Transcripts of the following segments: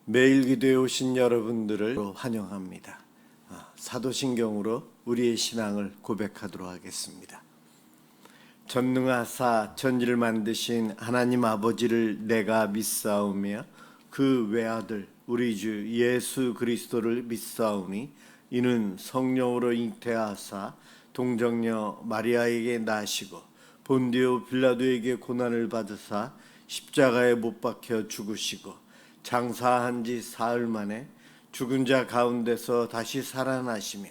매일 기도에 오신 여러분들을 환영합니다. 사도신경으로 우리의 신앙을 고백하도록 하겠습니다. 전능하사 천지를 만드신 하나님 아버지를 내가 믿사오며 그 외아들 우리 주 예수 그리스도를 믿사오니 이는 성령으로 잉태하사 동정녀 마리아에게 나시고 본디오 빌라도에게 고난을 받으사 십자가에 못 박혀 죽으시고 장사한 지 사흘 만에 죽은 자 가운데서 다시 살아나시며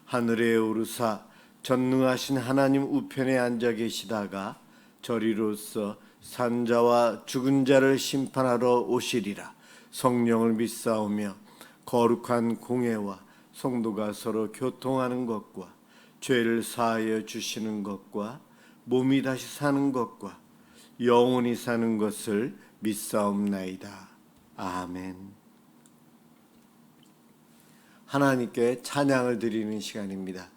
하늘에 오르사 전능하신 하나님 우편에 앉아 계시다가 저리로서 산자와 죽은 자를 심판하러 오시리라. 성령을 믿사오며 거룩한 공회와 성도가 서로 교통하는 것과 죄를 사하여 주시는 것과 몸이 다시 사는 것과 영원히 사는 것을 믿사옵나이다. 아멘. 하나님께 찬양을 드리는 시간입니다.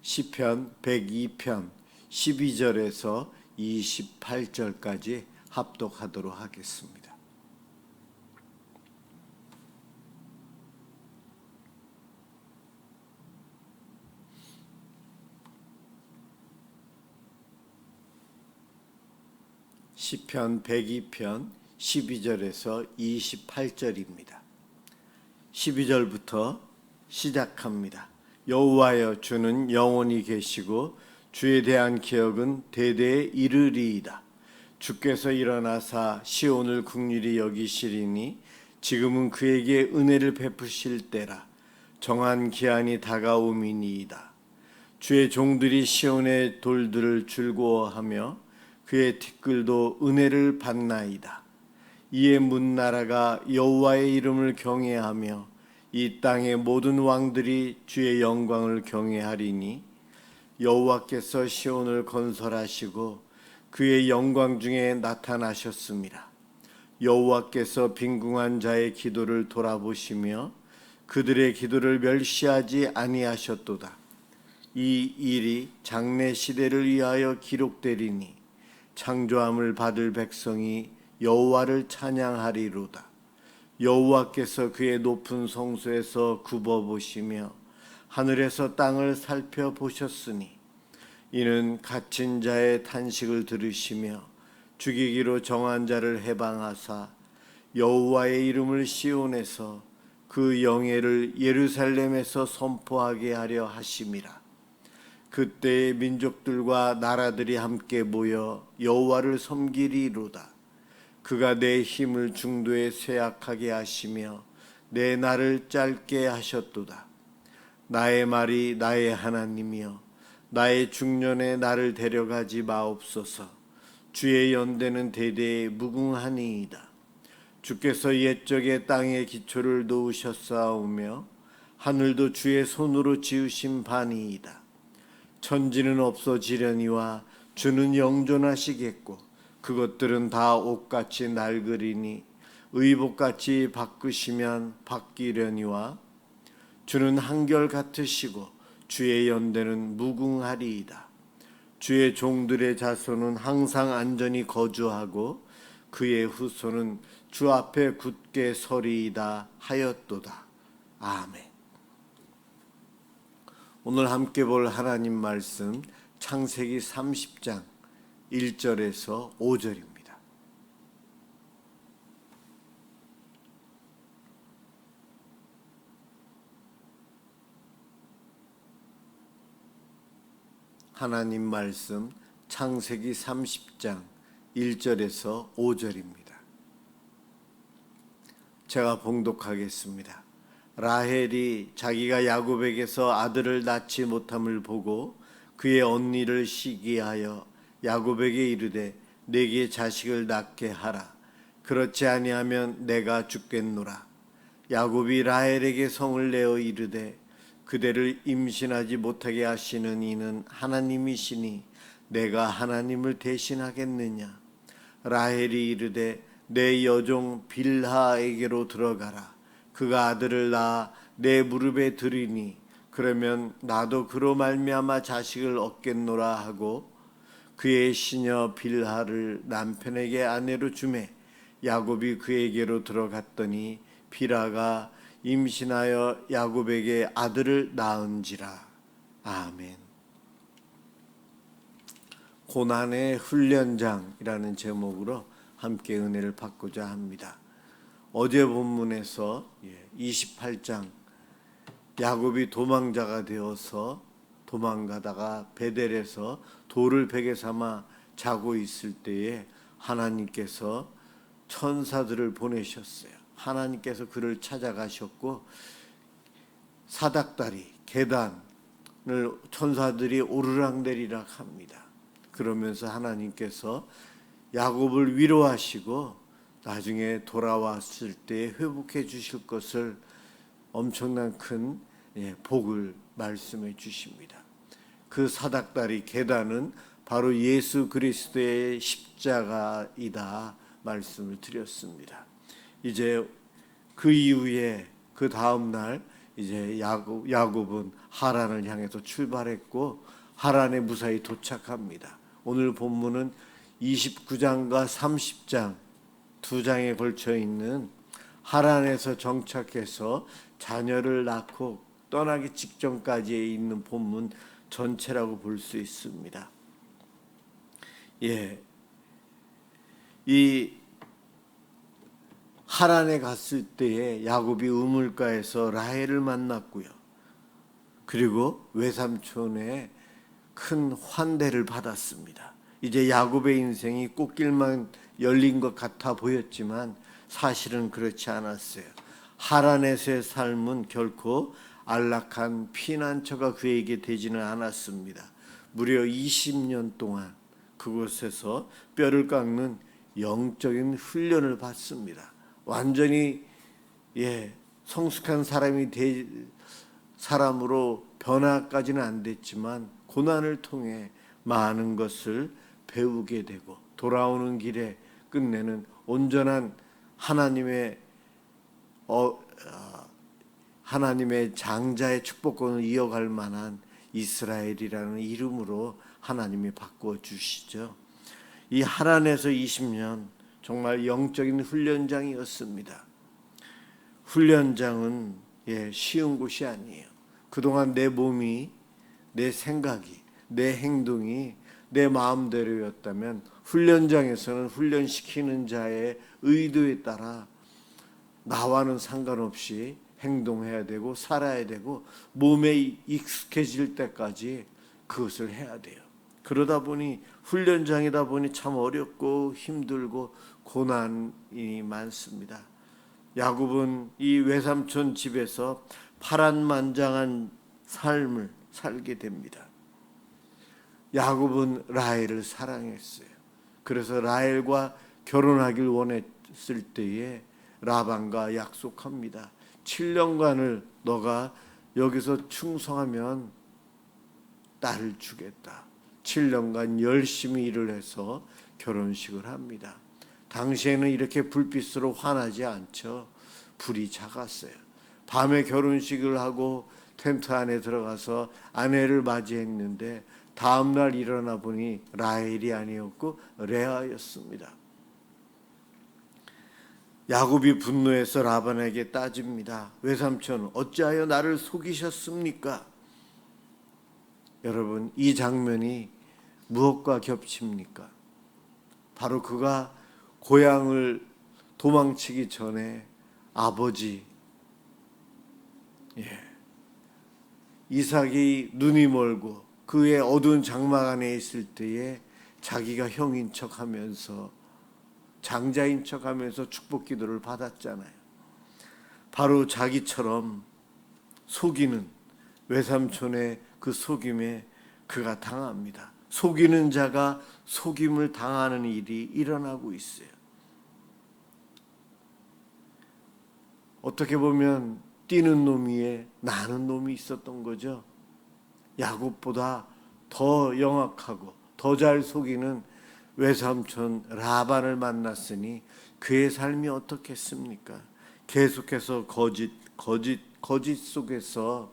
시편 102편 12절에서 28절까지 합독하도록 하겠습니다. 시편 102편 12절에서 28절입니다. 12절부터 시작합니다. 여호와여 주는 영원히 계시고 주에 대한 기억은 대대에 이르리이다. 주께서 일어나사 시온을 긍휼히 여기시리니 지금은 그에게 은혜를 베푸실 때라. 정한 기한이 다가옴이니이다. 주의 종들이 시온의 돌들을 즐거워하며 그의 티끌도 은혜를 받나이다. 이에 문나라가 여호와의 이름을 경외하며 이 땅의 모든 왕들이 주의 영광을 경외하리니 여호와께서 시온을 건설하시고 그의 영광 중에 나타나셨습니다. 여호와께서 빈궁한 자의 기도를 돌아보시며 그들의 기도를 멸시하지 아니하셨도다. 이 일이 장래 시대를 위하여 기록되리니 창조함을 받을 백성이 여호와를 찬양하리로다. 여호와께서 그의 높은 성소에서 굽어보시며 하늘에서 땅을 살펴보셨으니 이는 갇힌 자의 탄식을 들으시며 죽이기로 정한 자를 해방하사 여호와의 이름을 시온에서 그 영예를 예루살렘에서 선포하게 하려 하심이라. 그때의 민족들과 나라들이 함께 모여 여호와를 섬기리로다. 그가 내 힘을 중도에 쇠약하게 하시며 내 날을 짧게 하셨도다. 나의 말이 나의 하나님이여 나의 중년에 나를 데려가지 마옵소서. 주의 연대는 대대에 무궁하니이다. 주께서 옛적에 땅의 기초를 놓으셨사오며 하늘도 주의 손으로 지으신 바니이다. 천지는 없어지려니와 주는 영존하시겠고 그것들은 다 옷같이 낡으리니 의복같이 바꾸시면 바뀌려니와 주는 한결같으시고 주의 연대는 무궁하리이다. 주의 종들의 자손은 항상 안전히 거주하고 그의 후손은 주 앞에 굳게 서리이다 하였도다. 아멘. 오늘 함께 볼 하나님 말씀 창세기 30장 1절에서 5절입니다. 하나님 말씀 창세기 30장 1절에서 5절입니다. 제가 봉독하겠습니다. 라헬이 자기가 야곱에게서 아들을 낳지 못함을 보고 그의 언니를 시기하여 야곱에게 이르되 내게 자식을 낳게 하라. 그렇지 아니하면 내가 죽겠노라. 야곱이 라헬에게 성을 내어 이르되 그대를 임신하지 못하게 하시는 이는 하나님이시니 내가 하나님을 대신하겠느냐. 라헬이 이르되 내 여종 빌하에게로 들어가라. 그가 아들을 낳아 내 무릎에 들이니 그러면 나도 그로 말미암아 자식을 얻겠노라 하고 그의 시녀 빌하를 남편에게 아내로 주매 야곱이 그에게로 들어갔더니 비라가 임신하여 야곱에게 아들을 낳은지라. 아멘. 고난의 훈련장이라는 제목으로 함께 은혜를 받고자 합니다. 어제 본문에서 28장 야곱이 도망자가 되어서 도망가다가 베델에서 돌을 베개 삼아 자고 있을 때에 하나님께서 천사들을 보내셨어요. 하나님께서 그를 찾아가셨고 사닥다리 계단을 천사들이 오르락내리락 합니다. 그러면서 하나님께서 야곱을 위로하시고 나중에 돌아왔을 때 회복해 주실 것을 엄청난 큰 복을 말씀해 주십니다. 그 사닥다리 계단은 바로 예수 그리스도의 십자가이다 말씀을 드렸습니다. 이제 그 이후에 그 다음 날 이제 야곱은 하란을 향해서 출발했고 하란에 무사히 도착합니다. 오늘 본문은 29장과 30장 두 장에 걸쳐 있는 하란에서 정착해서 자녀를 낳고 떠나기 직전까지 있는 본문 전체라고 볼 수 있습니다. 이 하란에 갔을 때에 야곱이 우물가에서 라헬을 만났고요. 그리고 외삼촌의 큰 환대를 받았습니다. 이제 야곱의 인생이 꽃길만 열린 것 같아 보였지만 사실은 그렇지 않았어요. 하란에서의 삶은 결코 안락한 피난처가 그에게 되지는 않았습니다. 무려 20년 동안 그곳에서 뼈를 깎는 영적인 훈련을 받습니다. 완전히 성숙한 사람으로 변화까지는 안 됐지만 고난을 통해 많은 것을 배우게 되고 돌아오는 길에 끝내는 온전한 하나님의 장자의 축복권을 이어갈 만한 이스라엘이라는 이름으로 하나님이 바꾸어 주시죠. 이 하란에서 20년 정말 영적인 훈련장이었습니다. 훈련장은 쉬운 곳이 아니에요. 그동안 내 몸이, 내 생각이, 내 행동이 내 마음대로였다면 훈련장에서는 훈련시키는 자의 의도에 따라 나와는 상관없이 행동해야 되고 살아야 되고 몸에 익숙해질 때까지 그것을 해야 돼요. 그러다 보니 훈련장이다 보니 참 어렵고 힘들고 고난이 많습니다. 야곱은 이 외삼촌 집에서 파란만장한 삶을 살게 됩니다. 야곱은 라헬을 사랑했어요. 그래서 라헬과 결혼하길 원했을 때에 라반과 약속합니다. 7년간을 너가 여기서 충성하면 딸을 주겠다. 7년간 열심히 일을 해서 결혼식을 합니다. 당시에는 이렇게 불빛으로 환하지 않죠. 불이 작았어요. 밤에 결혼식을 하고 텐트 안에 들어가서 아내를 맞이했는데 다음날 일어나 보니 라헬이 아니었고 레아였습니다. 야곱이 분노해서 라반에게 따집니다. 외삼촌, 어찌하여 나를 속이셨습니까? 여러분, 이 장면이 무엇과 겹칩니까? 바로 그가 고향을 도망치기 전에 아버지 이삭이 눈이 멀고 그의 어두운 장막 안에 있을 때에 자기가 형인 척하면서 장자인 척하면서 축복 기도를 받았잖아요. 바로 자기처럼 속이는 외삼촌의 그 속임에 그가 당합니다. 속이는 자가 속임을 당하는 일이 일어나고 있어요. 어떻게 보면 뛰는 놈 위에 나는 놈이 있었던 거죠. 야곱보다 더 영악하고 더 잘 속이는 외삼촌 라반을 만났으니 그의 삶이 어떻겠습니까? 계속해서 거짓 속에서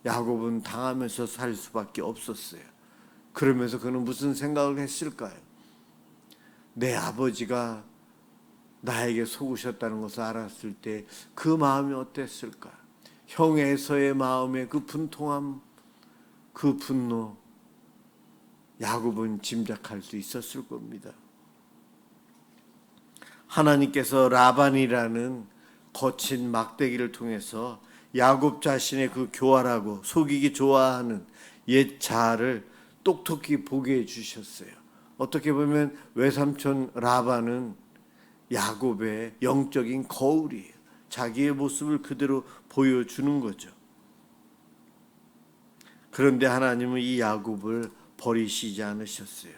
야곱은 당하면서 살 수밖에 없었어요. 그러면서 그는 무슨 생각을 했을까요? 내 아버지가 나에게 속으셨다는 것을 알았을 때 그 마음이 어땠을까? 형 에서의 마음의 그 분통함, 그 분노, 야곱은 짐작할 수 있었을 겁니다. 하나님께서 라반이라는 거친 막대기를 통해서 야곱 자신의 그 교활하고 속이기 좋아하는 옛 자아를 똑똑히 보게 해주셨어요. 어떻게 보면 외삼촌 라반은 야곱의 영적인 거울이에요. 자기의 모습을 그대로 보여주는 거죠. 그런데 하나님은 이 야곱을 버리시지 않으셨어요.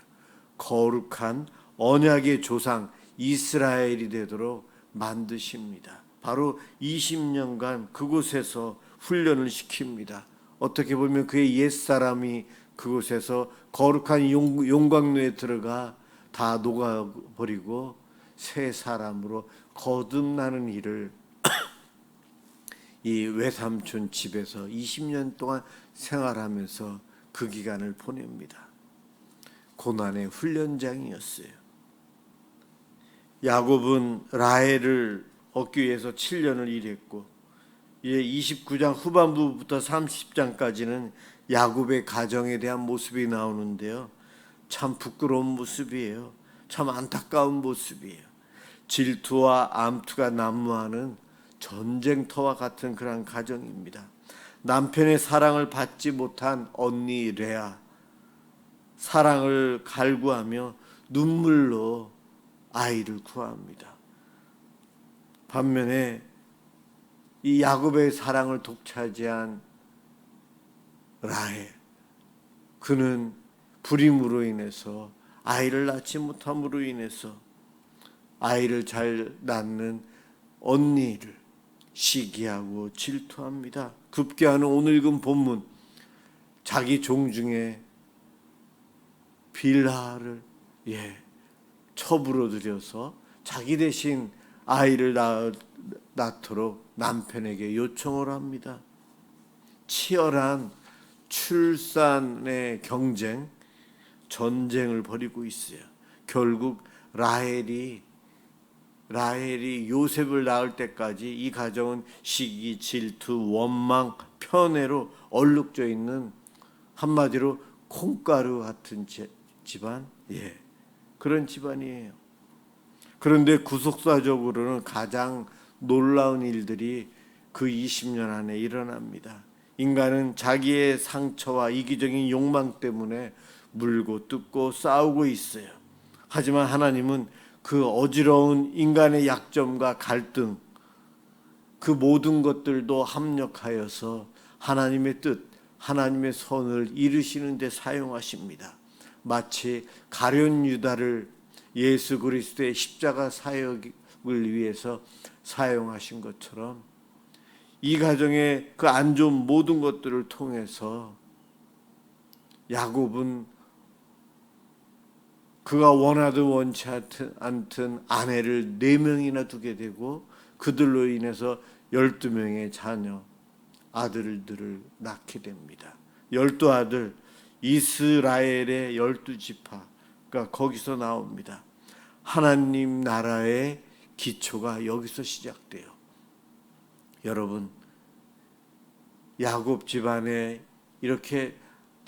거룩한 언약의 조상 이스라엘이 되도록 만드십니다. 바로 20년간 그곳에서 훈련을 시킵니다. 어떻게 보면 그의 옛사람이 그곳에서 거룩한 용광로에 들어가 다 녹아버리고 새 사람으로 거듭나는 일을 이 외삼촌 집에서 20년 동안 생활하면서 그 기간을 보냅니다. 고난의 훈련장이었어요. 야곱은 라헬을 얻기 위해서 7년을 일했고 29장 후반부부터 30장까지는 야곱의 가정에 대한 모습이 나오는데요. 참 부끄러운 모습이에요. 참 안타까운 모습이에요. 질투와 암투가 난무하는 전쟁터와 같은 그런 가정입니다. 남편의 사랑을 받지 못한 언니 레아, 사랑을 갈구하며 눈물로 아이를 구합니다. 반면에 이 야곱의 사랑을 독차지한 라헬, 그는 불임으로 인해서 아이를 낳지 못함으로 인해서 아이를 잘 낳는 언니를 시기하고 질투합니다. 급기야는 오늘 읽은 본문, 자기 종 중에 빌하를 첩으로 들여서 자기 대신 아이를 낳도록 남편에게 요청을 합니다. 치열한 출산의 경쟁, 전쟁을 벌이고 있어요. 결국 라헬이 요셉을 낳을 때까지 이 가정은 시기, 질투, 원망, 편애로 얼룩져 있는, 한마디로 콩가루 같은 집안, 그런 집안이에요. 그런데 구속사적으로는 가장 놀라운 일들이 그 20년 안에 일어납니다. 인간은 자기의 상처와 이기적인 욕망 때문에 물고 뜯고 싸우고 있어요. 하지만 하나님은 그 어지러운 인간의 약점과 갈등, 그 모든 것들도 합력하여서 하나님의 뜻, 하나님의 선을 이루시는 데 사용하십니다. 마치 가룟 유다를 예수 그리스도의 십자가 사역을 위해서 사용하신 것처럼 이 가정의 그 안 좋은 모든 것들을 통해서 야곱은 그가 원하든 원치 않든 아내를 4명이나 두게 되고 그들로 인해서 12명의 자녀, 아들들을 낳게 됩니다. 12아들, 이스라엘의 12지파가 거기서 나옵니다. 하나님 나라의 기초가 여기서 시작돼요. 여러분, 야곱 집안에 이렇게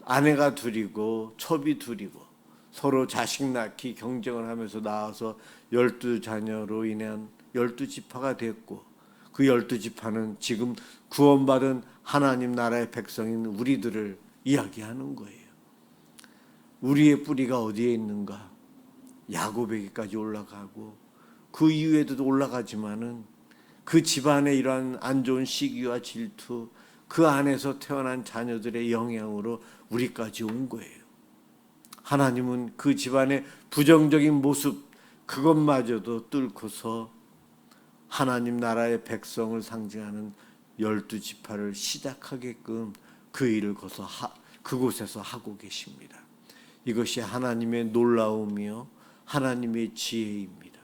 아내가 둘이고 첩이 둘이고 서로 자식 낳기 경쟁을 하면서 낳아서 12자녀로 인한 12지파가 됐고, 그 12지파는 지금 구원받은 하나님 나라의 백성인 우리들을 이야기하는 거예요. 우리의 뿌리가 어디에 있는가? 야곱에게까지 올라가고 그 이후에도 올라가지만은 그 집안의 이러한 안 좋은 시기와 질투, 그 안에서 태어난 자녀들의 영향으로 우리까지 온 거예요. 하나님은 그 집안의 부정적인 모습, 그것마저도 뚫고서 하나님 나라의 백성을 상징하는 12지파를 시작하게끔 그 일을 그곳에서 하고 계십니다. 이것이 하나님의 놀라움이요 하나님의 지혜입니다.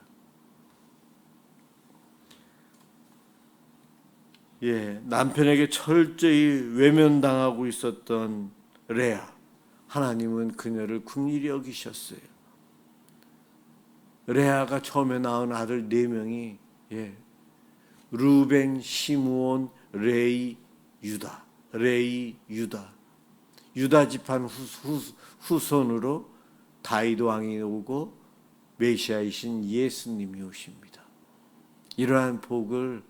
남편에게 철저히 외면당하고 있었던 레아, 하나님은 그녀를 긍휼히 여기셨어요. 레아가 처음에 낳은 아들 4명이 루벤, 시므온, 레이, 유다. 유다 지판 후손으로 다윗 왕이 오고 메시아이신 예수님이 오십니다. 이러한 복을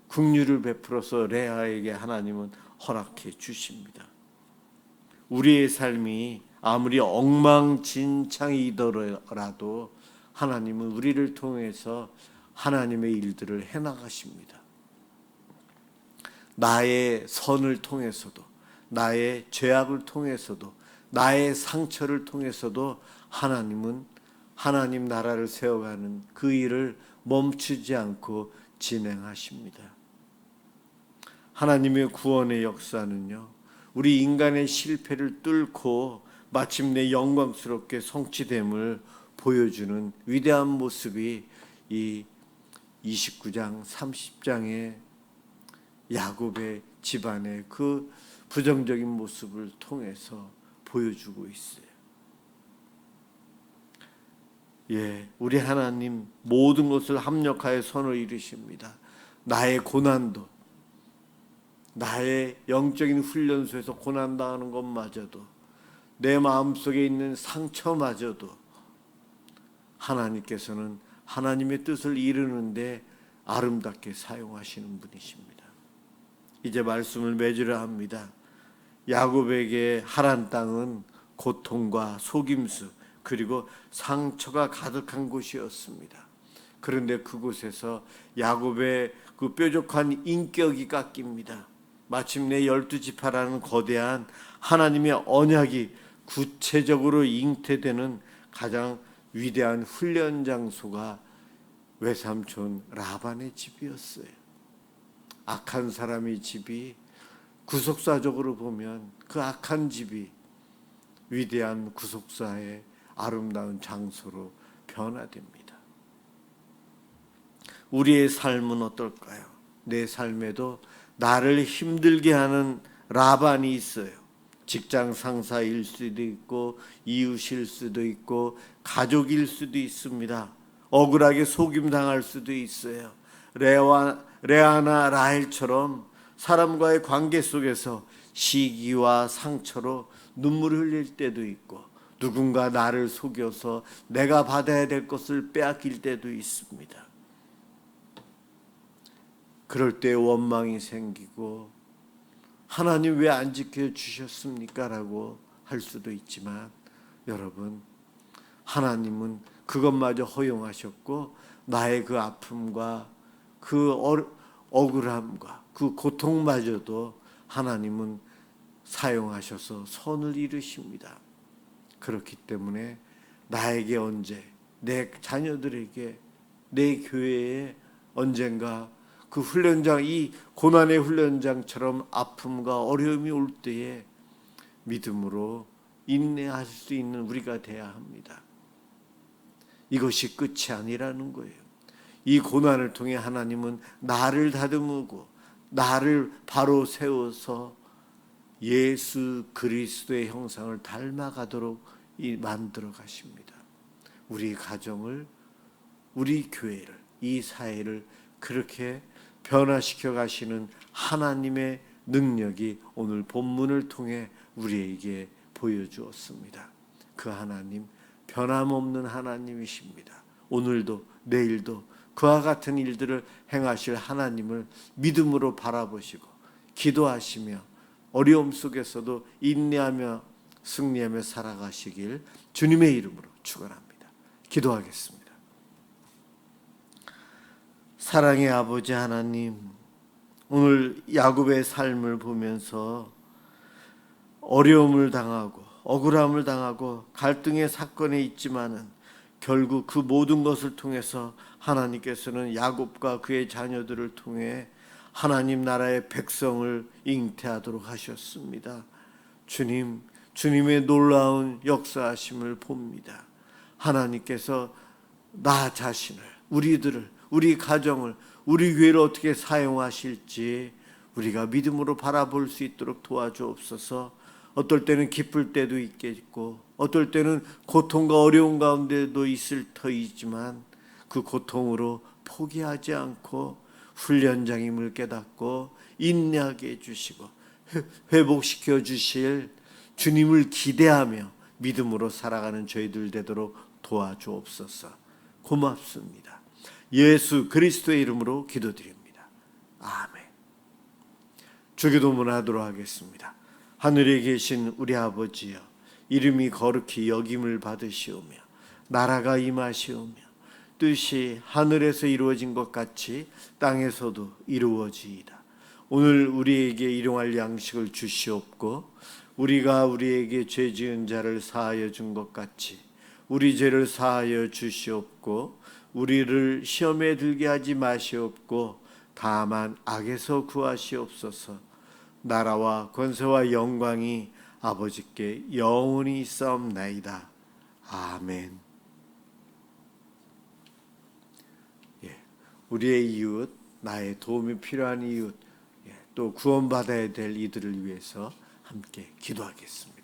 긍휼을 베풀어서 레아에게 하나님은 허락해 주십니다. 우리의 삶이 아무리 엉망진창이더라도 하나님은 우리를 통해서 하나님의 일들을 해나가십니다. 나의 선을 통해서도, 나의 죄악을 통해서도, 나의 상처를 통해서도 하나님은 하나님 나라를 세워가는 그 일을 멈추지 않고 진행하십니다. 하나님의 구원의 역사는요, 우리 인간의 실패를 뚫고 마침내 영광스럽게 성취됨을 보여주는 위대한 모습이 이 29장, 30장의 야곱의 집안의 그 부정적인 모습을 통해서 보여주고 있어요. 우리 하나님 모든 것을 합력하여 선을 이루십니다. 나의 고난도, 나의 영적인 훈련소에서 고난당하는 것마저도, 내 마음속에 있는 상처마저도 하나님께서는 하나님의 뜻을 이루는데 아름답게 사용하시는 분이십니다. 이제 말씀을 맺으려 합니다. 야곱에게 하란 땅은 고통과 속임수 그리고 상처가 가득한 곳이었습니다. 그런데 그곳에서 야곱의 그 뾰족한 인격이 깎입니다. 마침내 12지파라는 거대한 하나님의 언약이 구체적으로 잉태되는 가장 위대한 훈련 장소가 외삼촌 라반의 집이었어요. 악한 사람의 집이 구속사적으로 보면 그 악한 집이 위대한 구속사의 아름다운 장소로 변화됩니다. 우리의 삶은 어떨까요? 내 삶에도 나를 힘들게 하는 라반이 있어요. 직장 상사일 수도 있고 이웃일 수도 있고 가족일 수도 있습니다. 억울하게 속임당할 수도 있어요. 레아나 라헬처럼 사람과의 관계 속에서 시기와 상처로 눈물을 흘릴 때도 있고, 누군가 나를 속여서 내가 받아야 될 것을 빼앗길 때도 있습니다. 그럴 때 원망이 생기고 하나님 왜 안 지켜주셨습니까? 라고 할 수도 있지만, 여러분, 하나님은 그것마저 허용하셨고 나의 그 아픔과 그 억울함과 그 고통마저도 하나님은 사용하셔서 선을 이루십니다. 그렇기 때문에 나에게 언제, 내 자녀들에게, 내 교회에 언젠가 그 훈련장, 이 고난의 훈련장처럼 아픔과 어려움이 올 때에 믿음으로 인내할 수 있는 우리가 되어야 합니다. 이것이 끝이 아니라는 거예요. 이 고난을 통해 하나님은 나를 다듬고 나를 바로 세워서 예수 그리스도의 형상을 닮아가도록 만들어 가십니다. 우리 가정을, 우리 교회를, 이 사회를 그렇게 변화시켜 가시는 하나님의 능력이 오늘 본문을 통해 우리에게 보여주었습니다. 그 하나님, 변함없는 하나님이십니다. 오늘도 내일도 그와 같은 일들을 행하실 하나님을 믿음으로 바라보시고 기도하시며 어려움 속에서도 인내하며 승리하며 살아가시길 주님의 이름으로 축원합니다. 기도하겠습니다. 사랑의 아버지 하나님, 오늘 야곱의 삶을 보면서 어려움을 당하고 억울함을 당하고 갈등의 사건에 있지만은 결국 그 모든 것을 통해서 하나님께서는 야곱과 그의 자녀들을 통해 하나님 나라의 백성을 잉태하도록 하셨습니다. 주님, 주님의 놀라운 역사하심을 봅니다. 하나님께서 나 자신을, 우리들을, 우리 가정을, 우리 교회를 어떻게 사용하실지 우리가 믿음으로 바라볼 수 있도록 도와주옵소서. 어떨 때는 기쁠 때도 있겠고 어떨 때는 고통과 어려운 가운데도 있을 터이지만 그 고통으로 포기하지 않고 훈련장임을 깨닫고 인내하게 해주시고 회복시켜 주실 주님을 기대하며 믿음으로 살아가는 저희들 되도록 도와주옵소서. 고맙습니다. 예수 그리스도의 이름으로 기도드립니다. 아멘. 주기도문 하도록 하겠습니다. 하늘에 계신 우리 아버지여, 이름이 거룩히 여김을 받으시오며 나라가 임하시오며 뜻이 하늘에서 이루어진 것 같이 땅에서도 이루어지이다. 오늘 우리에게 일용할 양식을 주시옵고 우리가 우리에게 죄 지은 자를 사하여 준 것 같이 우리 죄를 사하여 주시옵고 우리를 시험에 들게 하지 마시옵고 다만 악에서 구하시옵소서. 나라와 권세와 영광이 아버지께 영원히 있사옵나이다. 아멘. 우리의 이웃, 나의 도움이 필요한 이웃, 또 구원받아야 될 이들을 위해서 함께 기도하겠습니다.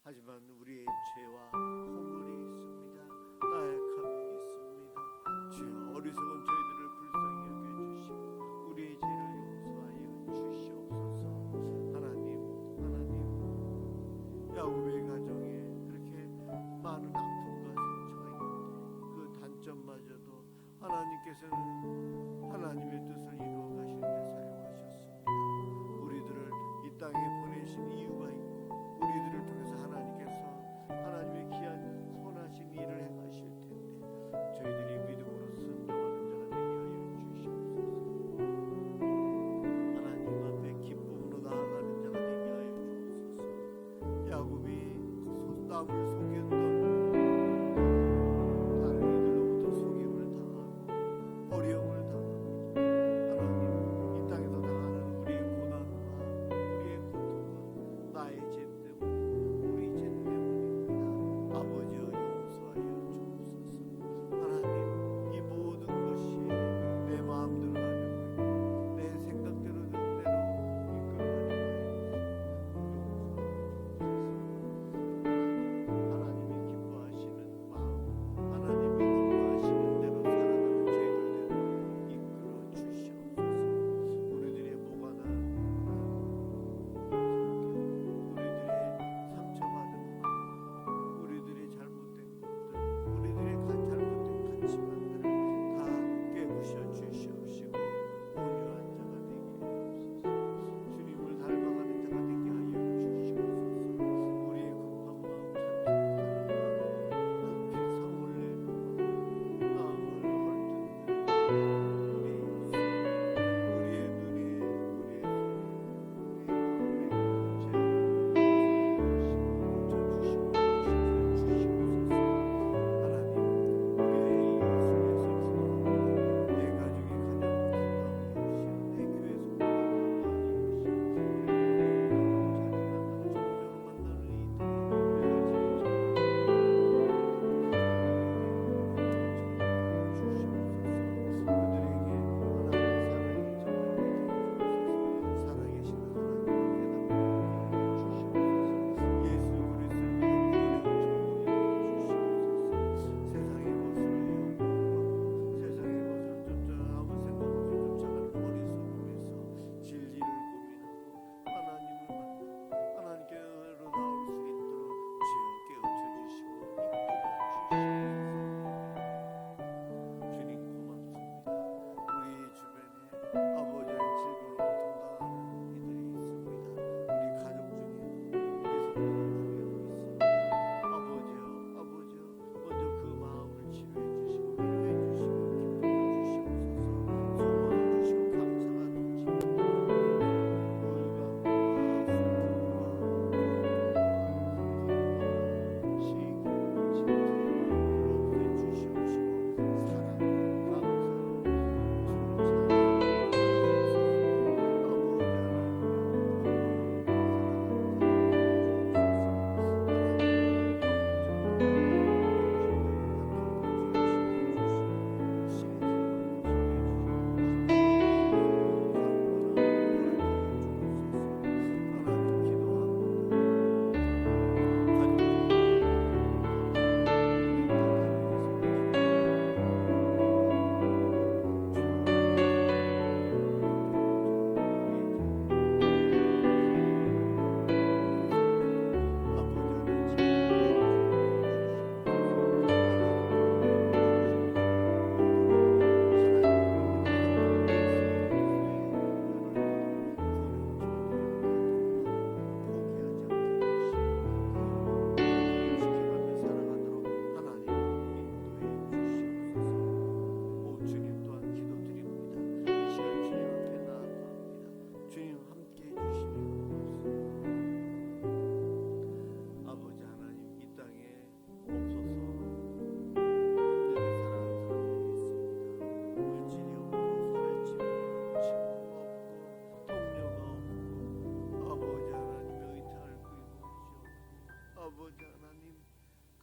하지만 우리의 죄와 허물이 있습니다. 나약함이 있습니다. 주여, 어리석은 저희들을 불쌍히 여겨주시고 우리의 죄를 용서하여 주시옵소서. 하나님, 야곱의 가정에 그렇게 많은 아픔과 상처가 있는데 그 단점마저도 하나님께서는 하나님의 뜻을 이루어 가시는 데 사용하셨습니다. 우리들을 이 땅에 보내신 이유가 있고 우리들을 통해서 하나님의 귀한 선하신 일을 행하실 텐데 저희들이 믿음으로 순종하는 자가 되게 하여 주시옵소서. 하나님 앞에 기쁨으로 나아가는 자가 되게 하여 주옵소서. 야곱이 남을 속였던 다른 이들로부터 속임을 당하고 어려운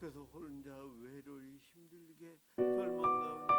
그래서 혼자 외로이 힘들게 절망가운데